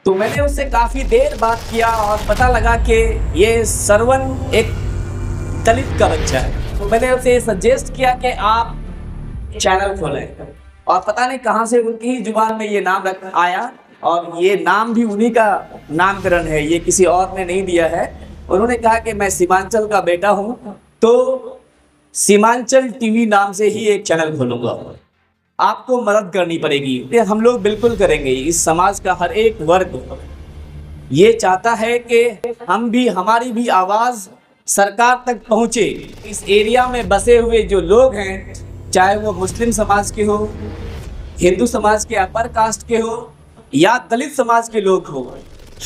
तो मैंने उससे काफ़ी देर बात किया और पता लगा कि ये सरवन एक दलित का बच्चा है। तो मैंने उसे सजेस्ट किया कि आप चैनल खोलें, और पता नहीं कहाँ से उनकी ही जुबान में ये नाम आया, और ये नाम भी उन्हीं का नामकरण है, ये किसी और ने नहीं दिया है। उन्होंने कहा कि मैं सीमांचल का बेटा हूँ, तो सीमांचल टीवी नाम से ही एक चैनल खोलूँगा। आपको मदद करनी पड़ेगी। ये हम लोग बिल्कुल करेंगे। इस समाज का हर एक वर्ग ये चाहता है कि हमारी भी आवाज़ सरकार तक पहुँचे। इस एरिया में बसे हुए जो लोग हैं, चाहे वो मुस्लिम समाज के हो, हिंदू समाज के अपर कास्ट के हो या दलित समाज के लोग हो,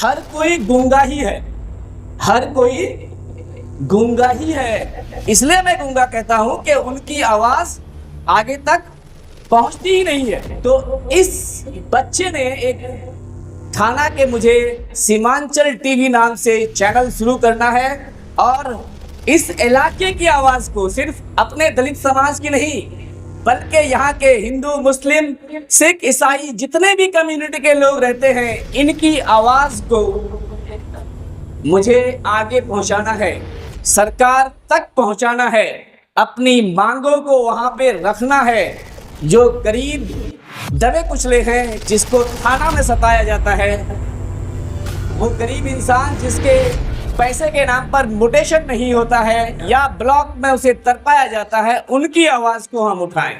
हर कोई गूंगा ही है, हर कोई गूंगा ही है। इसलिए मैं गूंगा कहता हूँ कि उनकी आवाज़ आगे तक पहुंचती ही नहीं है। तो इस बच्चे ने एक ठाना के मुझे सीमांचल टीवी नाम से चैनल शुरू करना है, और इस इलाके की आवाज़ को सिर्फ अपने दलित समाज की नहीं, बल्कि यहाँ के हिंदू, मुस्लिम, सिख, ईसाई जितने भी कम्युनिटी के लोग रहते हैं, इनकी आवाज़ को मुझे आगे पहुँचाना है, सरकार तक पहुँचाना है, अपनी मांगों को वहाँ पे रखना है। जो गरीब दबे कुचले हैं, जिसको थाना में सताया जाता है, वो गरीब इंसान जिसके पैसे के नाम पर म्यूटेशन नहीं होता है या ब्लॉक में उसे तरपाया जाता है, उनकी आवाज़ को हम उठाएं।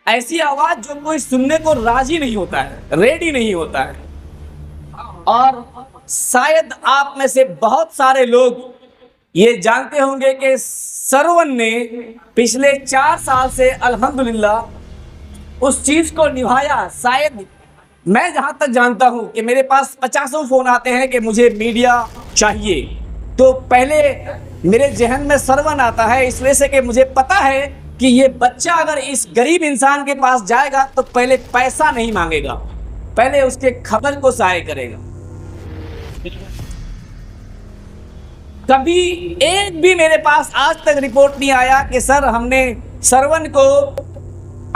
ऐसी आवाज़ जो कोई सुनने को राजी नहीं होता है, रेडी नहीं होता है। और शायद आप में से बहुत सारे लोग ये जानते होंगे कि सरवन ने पिछले 4 साल से अल्हम्दुलिल्लाह उस चीज़ को निभाया। शायद मैं जहाँ तक जानता हूँ कि मेरे पास 50 फ़ोन आते हैं कि मुझे मीडिया चाहिए, तो पहले मेरे जहन में सरवन आता है, इस वजह से कि मुझे पता है कि ये बच्चा अगर इस गरीब इंसान के पास जाएगा तो पहले पैसा नहीं मांगेगा, पहले उसके खबर को सहाय करेगा। कभी एक भी मेरे पास आज तक रिपोर्ट नहीं आया कि सर हमने सरवन को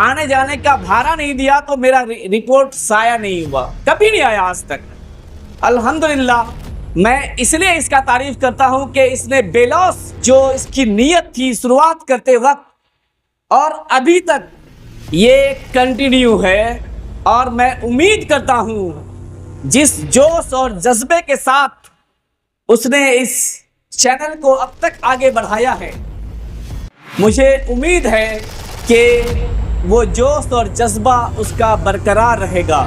आने जाने का भाड़ा नहीं दिया तो मेरा रिपोर्ट साया नहीं हुआ, कभी नहीं आया आज तक। अल्हम्दुलिल्लाह मैं इसलिए इसका तारीफ करता हूं कि इसने बेलौस जो इसकी नीयत थी शुरुआत करते वक्त, और अभी तक ये कंटिन्यू है। और मैं उम्मीद करता हूं जिस जोश और जज्बे के साथ उसने इस चैनल को अब तक आगे बढ़ाया है, मुझे उम्मीद है कि वो जोश और जज्बा उसका बरकरार रहेगा।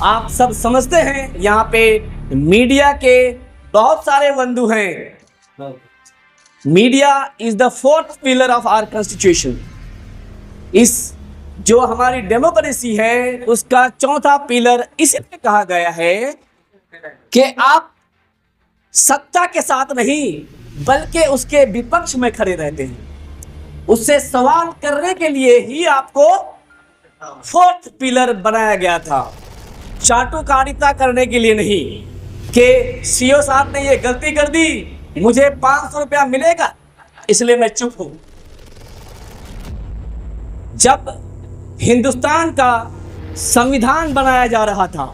आप सब समझते हैं यहाँ पे मीडिया के बहुत सारे बंधु हैं। Media is the 4th pillar of our constitution. इस जो हमारी डेमोक्रेसी है उसका 4था पिलर इसलिए कहा गया है कि आप सत्ता के साथ नहीं बल्कि उसके विपक्ष में खड़े रहते हैं। उससे सवाल करने के लिए ही आपको 4th पिलर बनाया गया था, चाटुकारिता करने के लिए नहीं कि सीओ साहब ने ये गलती कर दी, मुझे 500 रुपया मिलेगा इसलिए मैं चुप हूं। जब हिंदुस्तान का संविधान बनाया जा रहा था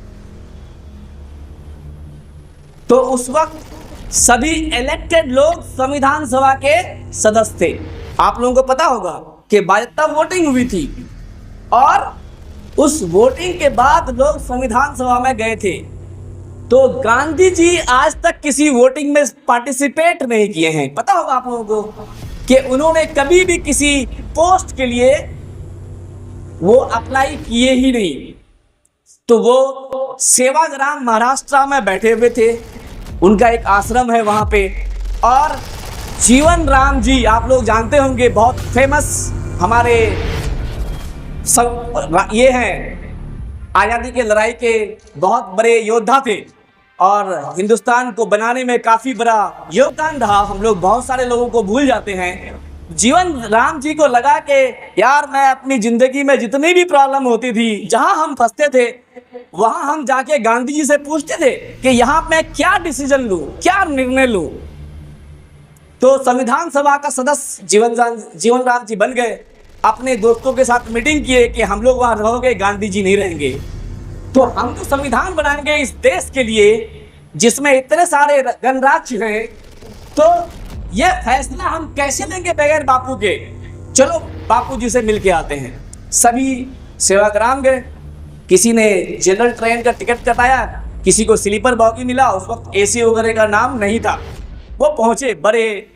तो उस वक्त सभी इलेक्टेड लोग संविधान सभा के सदस्य थे। आप लोगों को पता होगा कि बाज़ाब्ता वोटिंग हुई थी, और उस वोटिंग के बाद लोग संविधान सभा में गए थे। तो गांधी जी आज तक किसी वोटिंग में पार्टिसिपेट नहीं किए हैं। पता होगा आप लोगों को कि उन्होंने कभी भी किसी पोस्ट के लिए वो अप्लाई किए ही नहीं। तो वो सेवाग्राम महाराष्ट्र में बैठे हुए थे, उनका एक आश्रम है वहाँ पे। और जीवन राम जी आप लोग जानते होंगे, बहुत फेमस हमारे सब ये हैं, आज़ादी के लड़ाई के बहुत बड़े योद्धा थे और हिंदुस्तान को बनाने में काफ़ी बड़ा योगदान रहा। हम लोग बहुत सारे लोगों को भूल जाते हैं। जीवन राम जी को लगा कि यार मैं अपनी ज़िंदगी में जितनी भी प्रॉब्लम होती थी, जहाँ हम फंसते थे वहाँ हम जाके गांधी जी से पूछते थे कि यहाँ मैं क्या डिसीजन लूँ, क्या निर्णय लूँ। तो संविधान सभा का सदस्य जीवन राम जी बन गए। अपने दोस्तों के साथ मीटिंग किए कि हम लोग वहाँ रहोगे, गांधी जी नहीं रहेंगे। तो हम तो संविधान बनाएंगे इस देश के लिए जिसमें इतने सारे गणराज्य हैं, तो यह फैसला हम कैसे लेंगे बगैर बापू के? चलो बापू जी से मिल के आते हैं। सभी सेवाग्राम गए, किसी ने जनरल ट्रेन का टिकट कटाया, किसी को स्लीपर बॉगी मिला, उस वक्त एसी वगैरह का नाम नहीं था। वो पहुंचे बड़े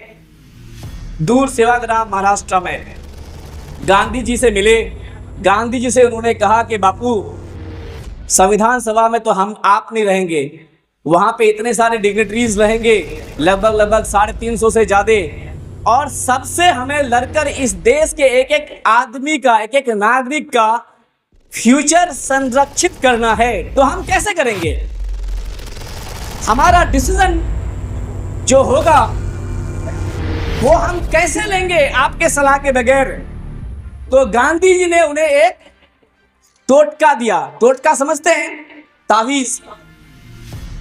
दूर सेवाग्राम महाराष्ट्र में, गांधी जी से मिले। गांधी जी से उन्होंने कहा कि बापू संविधान सभा में तो हम आप नहीं रहेंगे, वहाँ पे इतने सारे डिग्निटरीज रहेंगे, लगभग 350 से ज़्यादा, और सबसे हमें लड़कर इस देश के एक एक आदमी का, एक एक नागरिक का फ्यूचर संरक्षित करना है। तो हम कैसे करेंगे? हमारा डिसीजन जो होगा वो हम कैसे लेंगे आपके सलाह के बगैर? तो गांधी जी ने उन्हें एक टोटका दिया। टोटका समझते हैं? तावीज।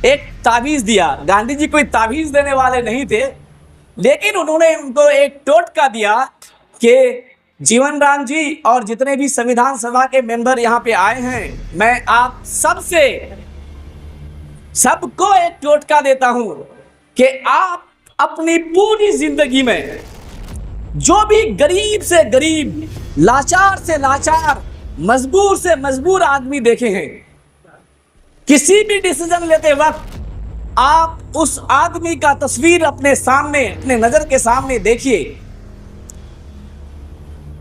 एक तावीज दिया। गांधी जी कोई तावीज देने वाले नहीं थे, लेकिन उन्होंने उनको एक टोटका दिया कि जीवन राम जी और जितने भी संविधान सभा के मेंबर यहाँ पे आए हैं, मैं आप सबको एक टोटका देता हूं कि आप अपनी पूरी जिंदगी में जो भी गरीब से गरीब, लाचार से लाचार, मजबूर से मजबूर आदमी देखे हैं, किसी भी डिसीजन लेते वक्त आप उस आदमी का तस्वीर अपने सामने, अपने नजर के सामने देखिए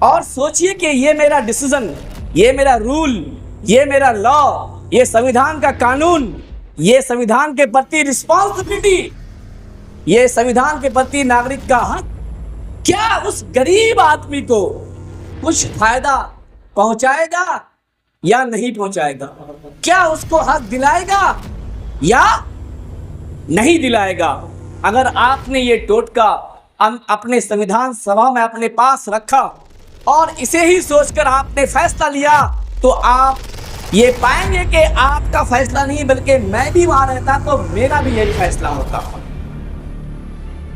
और सोचिए कि ये मेरा डिसीजन, ये मेरा रूल, ये मेरा लॉ, ये संविधान का कानून, ये संविधान के प्रति रिस्पॉन्सिबिलिटी, ये संविधान के प्रति नागरिक का हक, क्या उस गरीब आदमी को कुछ फायदा पहुंचाएगा या नहीं पहुंचाएगा? क्या उसको हक दिलाएगा या नहीं दिलाएगा? अगर आपने ये टोटका अपने संविधान सभा में अपने पास रखा और इसे ही सोचकर आपने फैसला लिया, तो आप ये पाएंगे कि आपका फैसला नहीं बल्कि मैं भी वहां रहता तो मेरा भी यही फैसला होता।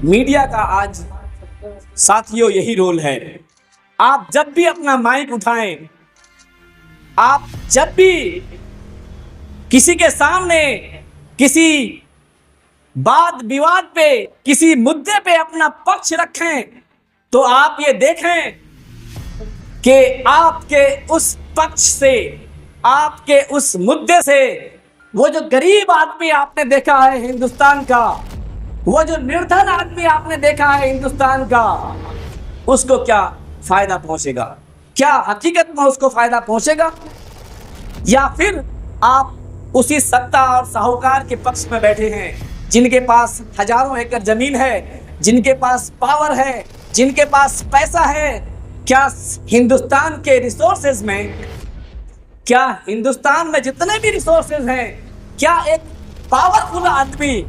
मीडिया का आज साथियों यही रोल है। आप जब भी अपना माइक उठाएं, आप जब भी किसी के सामने किसी वाद विवाद पे, किसी मुद्दे पे अपना पक्ष रखें, तो आप ये देखें कि आपके उस पक्ष से, आपके उस मुद्दे से वो जो गरीब आदमी आपने देखा है हिंदुस्तान का, वो जो निर्धन आदमी आपने देखा है हिंदुस्तान का, उसको क्या फायदा पहुंचेगा? क्या हकीकत में उसको फायदा पहुंचेगा? या फिर आप उसी सत्ता और साहूकार के पक्ष में बैठे हैं, जिनके पास हजारों एकड़ जमीन है, जिनके पास पावर है, जिनके पास पैसा है? क्या हिंदुस्तान के रिसोर्सेज में, क्या हिंदुस्तान में जितने भी रिसोर्सेज हैं, क्या एक पावरफुल आदमी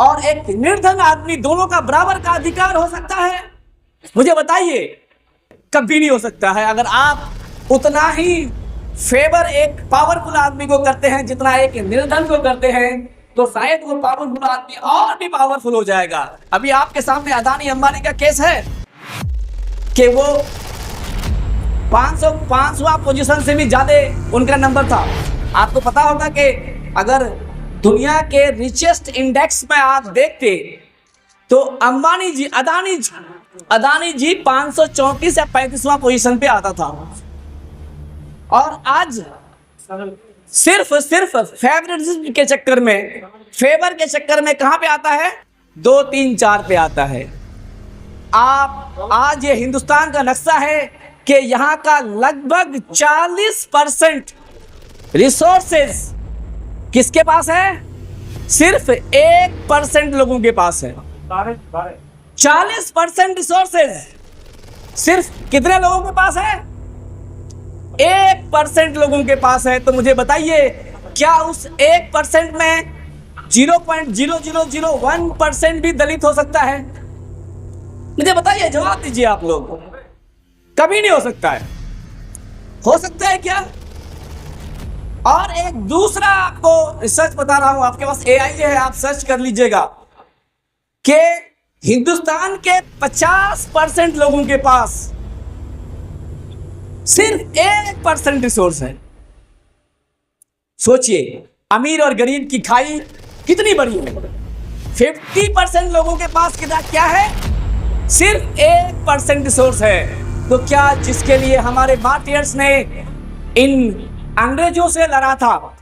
और एक निर्धन आदमी दोनों का बराबर का अधिकार हो सकता है? मुझे बताइए। कभी नहीं हो सकता है। अगर आप उतना ही फेवर एक पावरफुल आदमी को करते हैं जितना एक निर्धन को करते हैं, तो शायद वो पावरफुल आदमी और भी पावरफुल हो जाएगा। अभी आपके सामने अदानी अंबानी का केस है कि वो 500वां पोजीशन से भी ज्यादा उनका नंबर था। आपको पता होगा कि अगर दुनिया के रिचेस्ट इंडेक्स में आप देखते तो अदानी जी 534 या 35वां पोजीशन पे आता था, और आज सिर्फ फेवरिज्म के चक्कर में, फेवर के चक्कर में कहां पे आता है? 2, 3, 4 पे आता है। आप आज ये हिंदुस्तान का नक्शा है कि यहाँ का लगभग 40% रिसोर्सेज किसके पास है? सिर्फ 1% लोगों के पास है। 40% रिसोर्सेज सिर्फ कितने लोगों के पास है? 1% लोगों के पास है। तो मुझे बताइए, क्या उस 1% में 0.0001% भी दलित हो सकता है? मुझे बताइए, जवाब दीजिए आप लोग। कभी नहीं हो सकता है। हो सकता है क्या? और एक दूसरा आपको सच बता रहा हूं, आपके पास AI है, आप सर्च कर लीजिएगा कि हिंदुस्तान के 50% लोगों के पास सिर्फ 1% रिसोर्स है। सोचिए, अमीर और गरीब की खाई कितनी बड़ी है। 50% लोगों के पास क्या है? सिर्फ 1% रिसोर्स है। तो क्या जिसके लिए हमारे मार्टियर्स ने इन अंग्रेजों से लड़ा था,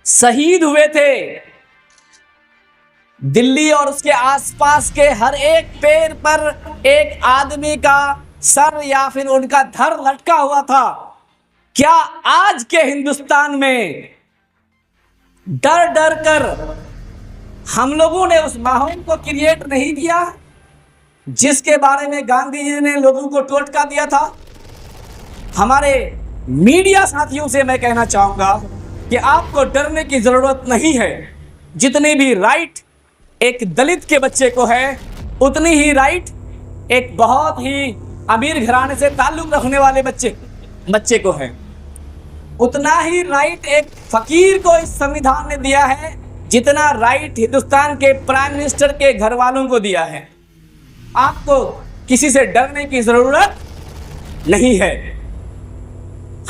शहीद हुए थे, दिल्ली और उसके आसपास के हर एक पेड़ पर एक आदमी का सर या फिर उनका धड़ लटका हुआ था, क्या आज के हिंदुस्तान में डर डर कर हम लोगों ने उस माहौल को क्रिएट नहीं किया जिसके बारे में गांधी जी ने लोगों को टोटका दिया था? हमारे मीडिया साथियों से मैं कहना चाहूंगा कि आपको डरने की जरूरत नहीं है। जितनी भी राइट एक दलित के बच्चे को है, उतनी ही राइट एक बहुत ही अमीर घराने से ताल्लुक रखने वाले बच्चे को है। उतना ही राइट एक फकीर को इस संविधान ने दिया है जितना राइट हिंदुस्तान के प्राइम मिनिस्टर के घर वालों को दिया है। आपको किसी से डरने की जरूरत नहीं है।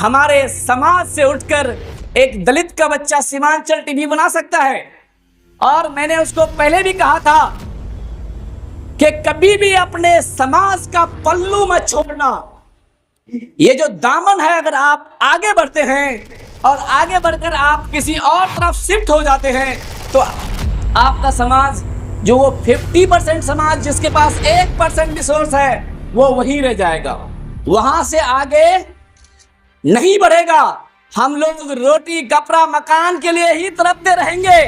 हमारे समाज से उठकर एक दलित का बच्चा सीमांचल टीवी बना सकता है। और मैंने उसको पहले भी कहा था कि कभी भी अपने समाज का पल्लू मत छोड़ना। ये जो दामन है, अगर आप आगे बढ़ते हैं और आगे बढ़कर आप किसी और तरफ शिफ्ट हो जाते हैं तो आपका समाज, जो वो 50% समाज जिसके पास 1% रिसोर्स है, वो वहीं रह जाएगा, वहां से आगे नहीं बढ़ेगा। हम लोग रोटी कपड़ा मकान के लिए ही तड़पते रहेंगे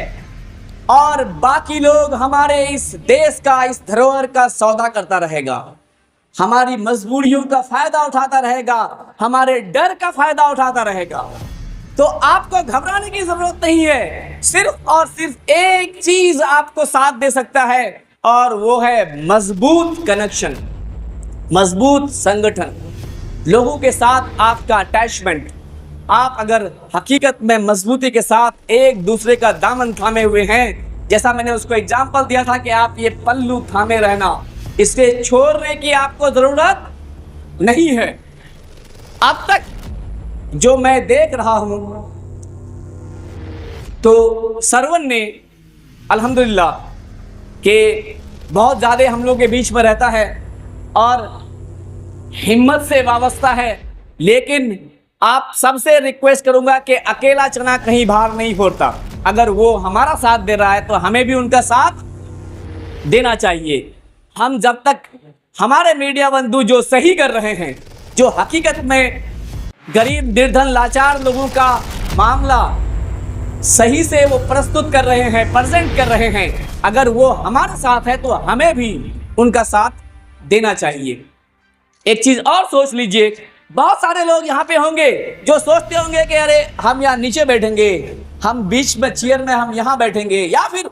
और बाकी लोग हमारे इस देश का, इस धरोहर का सौदा करता रहेगा, हमारी मजबूरियों का फायदा उठाता रहेगा, हमारे डर का फायदा उठाता रहेगा। तो आपको घबराने की जरूरत नहीं है। सिर्फ और सिर्फ एक चीज आपको साथ दे सकता है और वो है मजबूत कनेक्शन, मजबूत संगठन, लोगों के साथ आपका अटैचमेंट। आप अगर हकीकत में मजबूती के साथ एक दूसरे का दामन थामे हुए हैं, जैसा मैंने उसको एग्जाम्पल दिया था कि आप ये पल्लू थामे रहना, इसे छोड़ने की आपको जरूरत नहीं है। अब तक जो मैं देख रहा हूं तो सरवन ने अल्हम्दुलिल्लाह के बहुत ज़्यादा हम लोग के बीच में रहता है और हिम्मत से वाबस्ता है, लेकिन आप सबसे रिक्वेस्ट करूंगा कि अकेला चना कहीं बाहर नहीं फोड़ता। अगर वो हमारा साथ दे रहा है तो हमें भी उनका साथ देना चाहिए। हम जब तक हमारे मीडिया बंधु जो सही कर रहे हैं, जो हकीकत में गरीब निर्धन लाचार लोगों का मामला सही से वो प्रस्तुत कर रहे हैं, प्रेजेंट कर रहे हैं, अगर वो हमारे साथ है तो हमें भी उनका साथ देना चाहिए। एक चीज और सोच लीजिए, बहुत सारे लोग यहाँ पे होंगे जो सोचते होंगे कि अरे हम यहाँ नीचे बैठेंगे, हम बीच में चेयर में हम यहाँ बैठेंगे, या फिर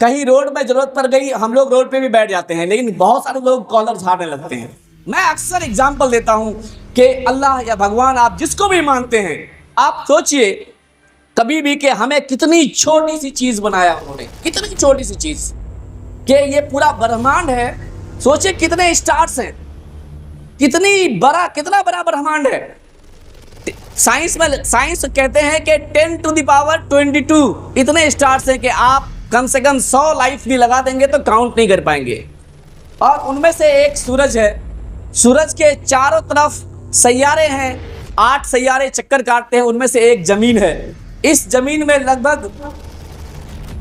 कहीं रोड में जरूरत पड़ गई हम लोग रोड पे भी बैठ जाते हैं। लेकिन बहुत सारे लोग कॉलर झाड़ने लगते हैं। मैं अक्सर एग्जाम्पल देता हूँ कि अल्लाह या भगवान, आप जिसको भी मानते हैं, आप सोचिए कभी भी कि हमें कितनी छोटी सी चीज बनाया उन्होंने, कितनी छोटी सी चीज कि ये पूरा ब्रह्मांड है। सोचिए कितने स्टार्स हैं, कितना बड़ा ब्रह्मांड है। साइंस कहते हैं कि 10 to the power 22 इतने स्टार्स हैं कि आप कम से कम 100 लाइफ भी लगा देंगे तो काउंट नहीं कर पाएंगे। और उनमें से एक सूरज है, सूरज के चारों तरफ सैयारे हैं, 8 सैयारे चक्कर काटते हैं, उनमें से एक जमीन है। इस जमीन में लगभग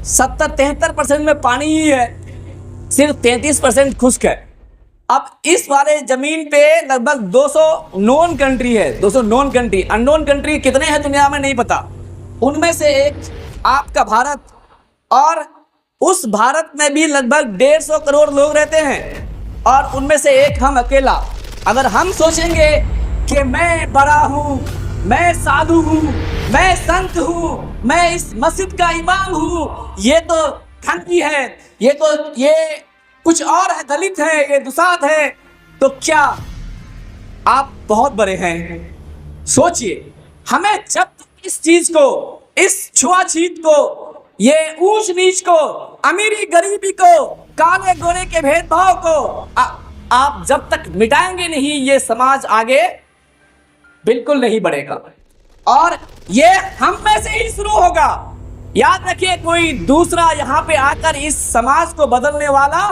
70-73% में पानी ही है, सिर्फ 33% खुश्क है। अब इस वाले जमीन पे लगभग 200 नॉन कंट्री है, 200 नॉन कंट्री। अननोन कंट्री कितने हैं दुनिया में नहीं पता। उनमें से एक आपका भारत, और उस भारत में भी लगभग 150 करोड़ लोग रहते हैं, और उनमें से एक हम अकेला। अगर हम सोचेंगे कि मैं बड़ा हूँ, मैं साधु हूँ, मैं संत हूँ, मैं इस मस्जिद का इमाम हूँ, ये तो धनी है, ये कुछ और है, दलित है, ये दुसाध है, तो क्या आप बहुत बड़े हैं? सोचिए, हमें जब इस चीज को, इस छुआछूत को, ये ऊंच नीच को, अमीरी गरीबी को, काले गोरे के भेदभाव को आप जब तक मिटाएंगे नहीं, ये समाज आगे बिल्कुल नहीं बढ़ेगा। और ये हम में से ही शुरू होगा। याद रखिए, कोई दूसरा यहाँ पे आकर इस समाज को बदलने वाला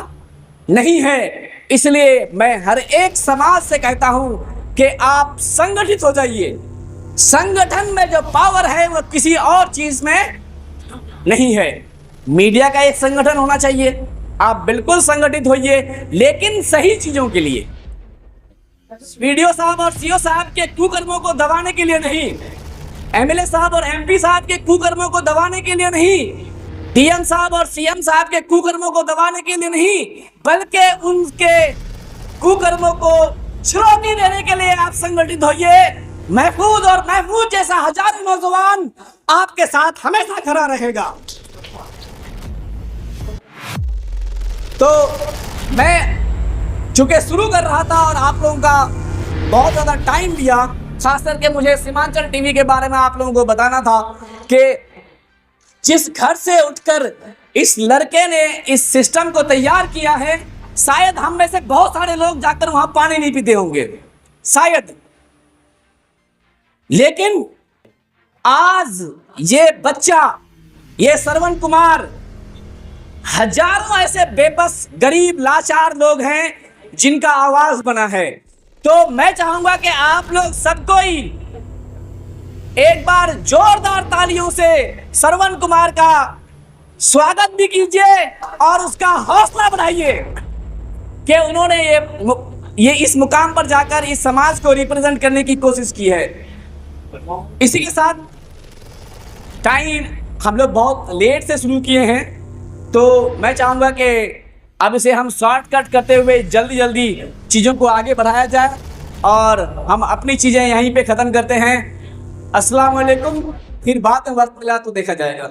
नहीं है। इसलिए मैं हर एक समाज से कहता हूं कि आप संगठित हो जाइए। संगठन में जो पावर है वो किसी और चीज में नहीं है। मीडिया का एक संगठन होना चाहिए, आप बिल्कुल संगठित होइए, लेकिन सही चीजों के लिए। वीडियो साहब और सीओ साहब के कुकर्मों को दबाने के लिए नहीं, एमएलए साहब और एमपी साहब के कुकर्मों को दबाने के लिए नहीं, डीएम साहब और सीएम साहब के कुकर्मों को दबाने के लिए नहीं, बल्कि उनके कुकर्मों को चुनौती देने के लिए आप संगठित होइए। महफूज और महफूज जैसा हजारों नौजवान आपके साथ हमेशा खड़ा रहेगा। तो मैं चूंकि शुरू कर रहा था और आप लोगों का बहुत ज़्यादा टाइम लिया, खास करके मुझे सीमांचल टीवी के बारे में आप लोगों को बताना था कि जिस घर से उठकर इस लड़के ने इस सिस्टम को तैयार किया है, शायद हम में से बहुत सारे लोग जाकर वहां पानी नहीं पीते होंगे, शायद। लेकिन आज ये बच्चा, ये श्रवण कुमार, हजारों ऐसे बेबस गरीब लाचार लोग हैं जिनका आवाज बना है। तो मैं चाहूंगा कि आप लोग सबको ही एक बार जोरदार तालियों से श्रवण कुमार का स्वागत भी कीजिए और उसका हौसला बढ़ाइए कि उन्होंने ये इस मुकाम पर जाकर इस समाज को रिप्रेजेंट करने की कोशिश की है। इसी के साथ टाइम हम लोग बहुत लेट से शुरू किए हैं, तो मैं चाहूँगा कि अब इसे हम शॉर्टकट करते हुए जल्दी जल्दी चीज़ों को आगे बढ़ाया जाए और हम अपनी चीज़ें यहीं पे ख़त्म करते हैं। अस्सलाम वालेकुम। फिर बाद में वक्त मिला तो देखा जाएगा।